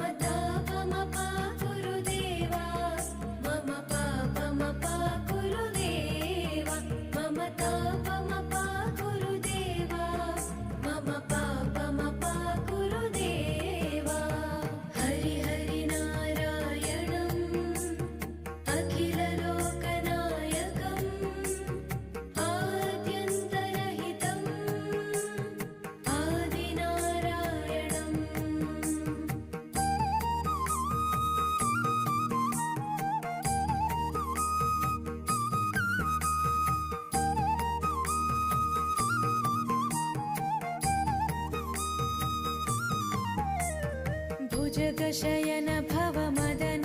ममतापमपा गुरुदेवा मम पापमपा गुरुदेवा ममतापमपा गुरुदेवा मम पापमपा गुरुदेवा हरि हरि नारायणम् अखिललोकनायकम् आद्यन्तरहितम् आदिनारायणम् भुजगशयन भवमदन